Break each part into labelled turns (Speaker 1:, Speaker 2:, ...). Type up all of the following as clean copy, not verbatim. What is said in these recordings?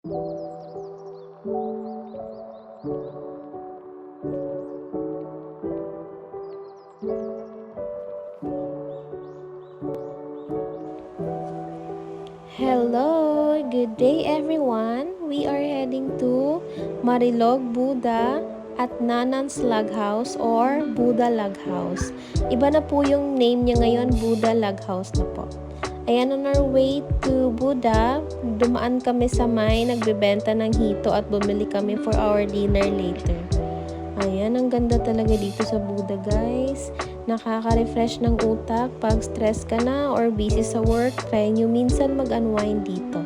Speaker 1: Hello, good day everyone. We are heading to Marilog Buddha at Nanan's Log House or Buddha Log House. Iba na po yung name niya ngayon, Buddha Log House na po. Ayan, on our way to Buddha, dumaan kami sa may nagbebenta ng hito at bumili kami for our dinner later. Ayan, ang ganda talaga dito sa Buddha, guys. Nakaka-refresh ng utak pag stress ka na or busy sa work. Try nyo minsan mag-unwind dito.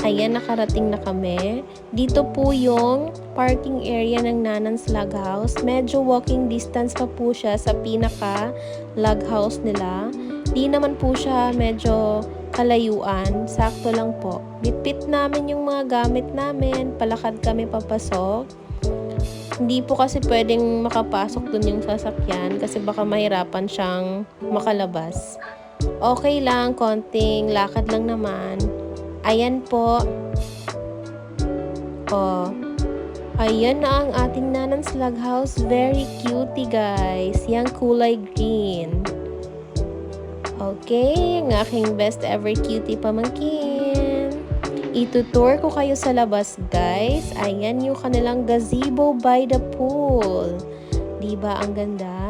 Speaker 1: Ayan, nakarating na kami. Dito po yung parking area ng Nanan's Log House. Medyo walking distance pa po siya sa pinaka log house nila. Di naman po siya medyo kalayuan. Sakto lang po. Bitbit namin yung mga gamit namin. Palakad kami papasok. Hindi po kasi pwedeng makapasok dun yung sasakyan kasi baka mahirapan siyang makalabas. Okay lang, konting lakad lang naman. Ayan po. Oh, ayan na ang ating Nanan's Log House. Very cutie, guys. Yang kulay green. Okay, ang aking best ever cutie pamangkin. Itutour ko kayo sa labas, guys. Ayan yung kanilang gazebo by the pool. Diba ang ganda?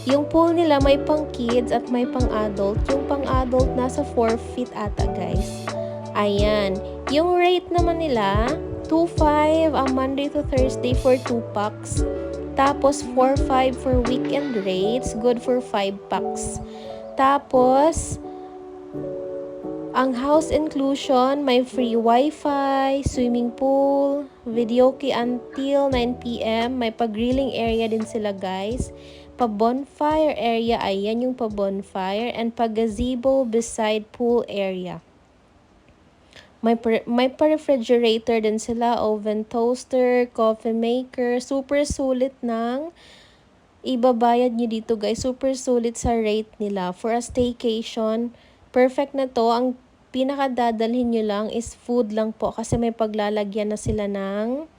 Speaker 1: Yung pool nila may pang kids at may pang adult. Yung pang adult nasa 4 feet ata, guys. Ayan. Yung rate naman nila, 2.5 ang Monday to Thursday for 2 packs. Tapos 4.5 for weekend rates, good for 5 packs. Tapos ang house inclusion, may free wifi, swimming pool, videoke until 9 p.m. May pa-grilling area din sila, guys. Pa-bonfire area, ayan yung pa-bonfire. And pa-gazebo beside pool area. May pa-refrigerator din sila, oven toaster, coffee maker. Super sulit ng ibabayad nyo dito, guys. Super sulit sa rate nila. For a staycation, perfect na to. Ang pinakadadalhin nyo lang is food lang po kasi may paglalagyan na sila ng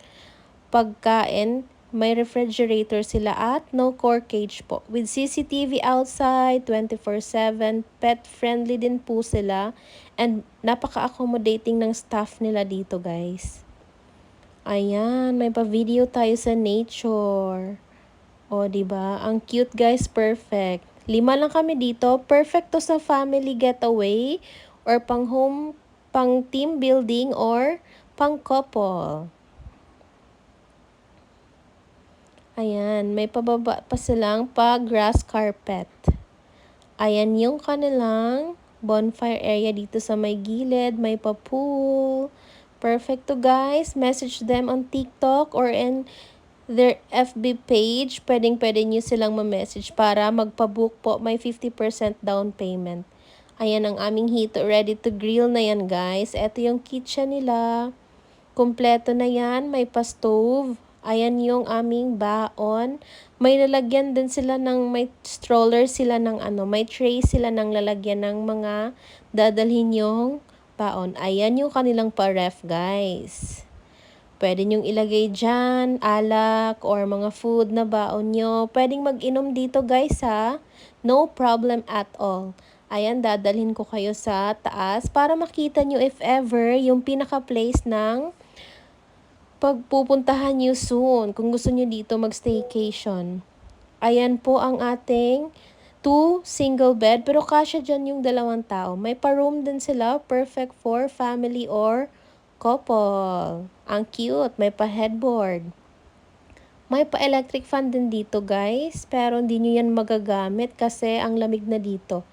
Speaker 1: pagkain. May refrigerator sila at no core cage po. With CCTV outside, 24/7, pet friendly din po sila. And napaka-accommodating ng staff nila dito, guys. Ayan, may pa-video tayo sa nature. O, diba? Ang cute, guys. Perfect. 5 lang kami dito. Perfect to sa family getaway or pang home, pang team building or pang couple. Ayan, may pababa pa silang grass carpet. Ayan yung kanilang bonfire area dito sa may gilid. May pa-pool. Perfect to, guys. Message them on TikTok or in their FB page. Pwede nyo silang ma-message para magpa-book po. May 50% down payment. Ayan ang aming hito. Ready to grill na yan, guys. Ito yung kitchen nila. Kompleto na yan. May pa-stove. Ayan yung aming baon. May lalagyan din sila ng, may stroller sila ng may tray sila ng lalagyan ng mga dadalhin yung baon. Ayan yung kanilang pa-ref, guys. Pwede nyong ilagay dyan, alak, or mga food na baon nyo. Pwedeng mag-inom dito, guys, ha? No problem at all. Ayan, dadalhin ko kayo sa taas para makita nyo if ever yung pinaka-place ng pagpupuntahan nyo soon. Kung gusto nyo dito mag-staycation. Ayan po ang ating 2 single bed. Pero kasya dyan yung 2 tao. May pa-room din sila. Perfect for family or couple. Ang cute. May pa-headboard. May pa-electric fan din dito, guys. Pero hindi nyo yan magagamit kasi ang lamig na dito.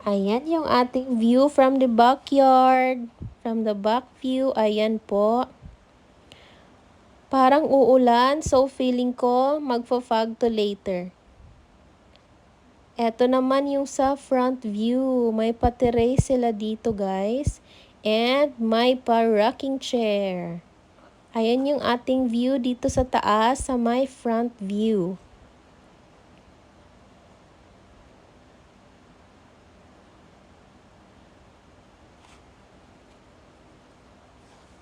Speaker 1: Ayan yung ating view from the backyard. From the back view. Ayan po. Parang uulan. So, feeling ko magfa-fog to later. Eto naman yung sa front view. May pa-terrace sila dito, guys. And may pa-rocking chair. Ayan yung ating view dito sa taas sa my front view.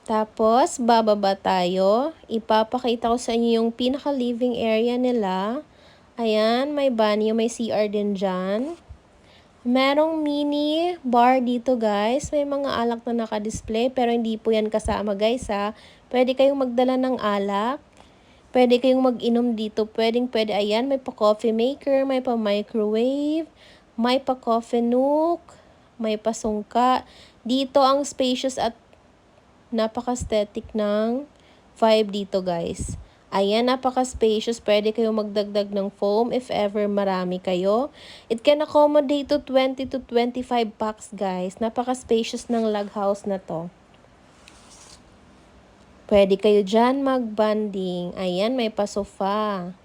Speaker 1: Tapos, bababa tayo. Ipapakita ko sa inyo yung pinaka-living area nila. Ayan, may banyo, may CR din dyan. Merong mini bar dito guys. May mga alak na naka-display pero hindi po yan kasama guys ha. Pwede kayong magdala ng alak. Pwede kayong mag-inom dito. Pwede. Ayan, may pa-coffee maker, may pa-microwave, may pa-coffee nook, may pa-sungka. Dito ang spacious at napaka-aesthetic ng vibe dito guys. Ayan, napaka-spacious. Pwede kayong magdagdag ng foam if ever marami kayo. It can accommodate to 20 to 25 packs guys. Napaka-spacious ng log house na to. Pwede kayo dyan mag-banding. Ayan, may pa-sofa.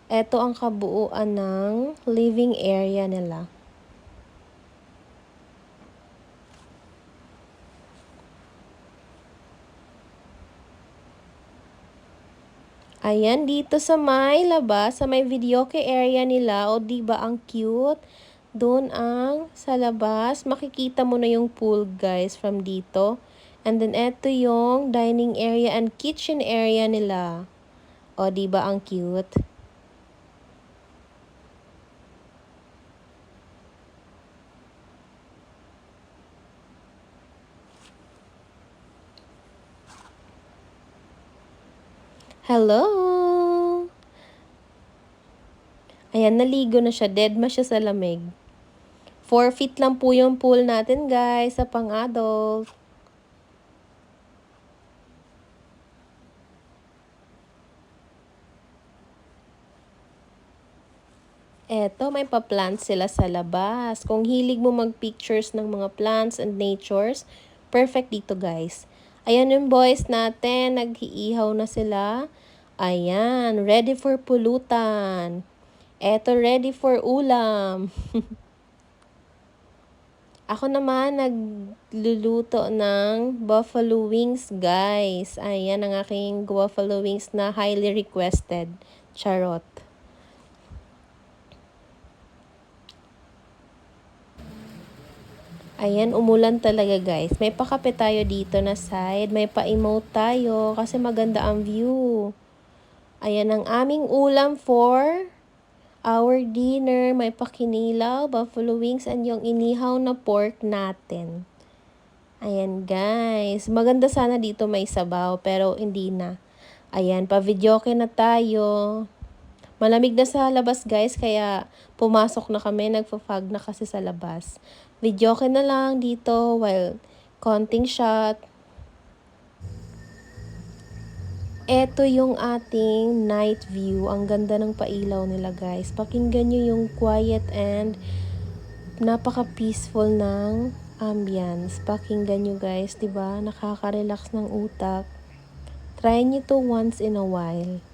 Speaker 1: Ito ang kabuuan ng living area nila. Ayan, dito sa may labas, sa may videoke area nila, o diba ang cute? Doon ang sa labas, makikita mo na yung pool guys from dito. And then eto yung dining area and kitchen area nila. O diba ang cute? Hello! Ayan, naligo na siya. Dead ma siya sa lamig. 4 feet lang po yung pool natin, guys, sa pang-adult. Eto, may pa-plants sila sa labas. Kung hilig mo mag-pictures ng mga plants and natures, perfect dito, guys. Ayan yung boys natin. Nag-iihaw na sila. Ayan, ready for pulutan. Eto, ready for ulam. Ako naman, nagluluto ng buffalo wings, guys. Ayan ang aking buffalo wings na highly requested. Charot. Ayan, umulan talaga, guys. May pakape tayo dito na side. May pa-emote tayo kasi maganda ang view. Ayan ang aming ulam for our dinner. May pakinilaw, buffalo wings, and yung inihaw na pork natin. Ayan guys. Maganda sana dito may sabaw pero hindi na. Ayan, pa-videoke na tayo. Malamig na sa labas guys kaya pumasok na kami. Nagpa-fog na kasi sa labas. Videoke na lang dito while konting shot. Ito yung ating night view. Ang ganda ng pailaw nila guys. Pakinggan nyo yung quiet and napaka-peaceful ng ambience. Pakinggan nyo guys, diba? Nakaka-relax ng utak. Try nyo to once in a while.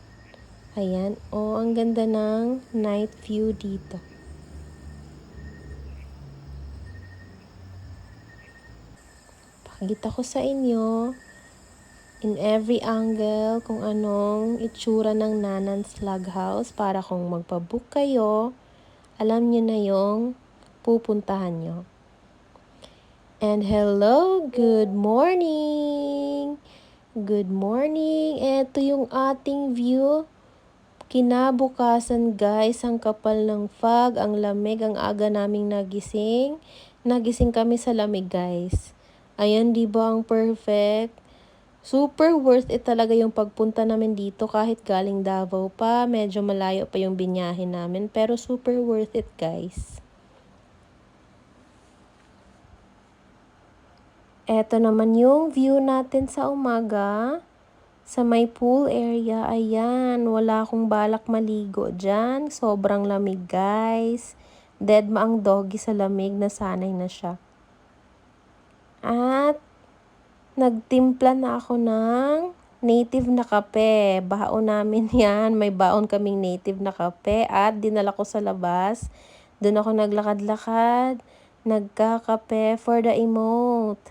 Speaker 1: Ayan. Oh, ang ganda ng night view dito. Pakita ko sa inyo in every angle kung anong itsura ng Nanan's Log House para kung magpa-book kayo, alam nyo na yung pupuntahan nyo. And hello, good morning! Good morning! Ito yung ating view. Kinabukasan guys, ang kapal ng fog, ang lamig, ang aga naming nagising. Nagising kami sa lamig guys. Ayan, di ba ang perfect? Super worth it talaga yung pagpunta namin dito kahit galing Davao pa. Medyo malayo pa yung binyahin namin pero super worth it guys. Eto naman yung view natin sa umaga. Sa may pool area, ayan, wala akong balak maligo dyan. Sobrang lamig guys. Dead ma ang doggy sa lamig, nasanay na siya. At nagtimpla na ako ng native na kape. Baon namin yan. May baon kaming native na kape at dinala ko sa labas. Doon ako naglakad-lakad. Nagkakape for the emote.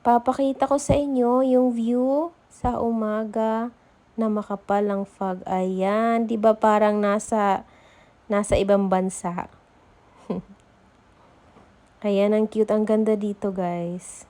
Speaker 1: Papakita ko sa inyo yung view sa umaga na makapal ang fog. Ayan, 'di ba parang nasa ibang bansa. Ayan, ang cute, ang ganda dito, guys.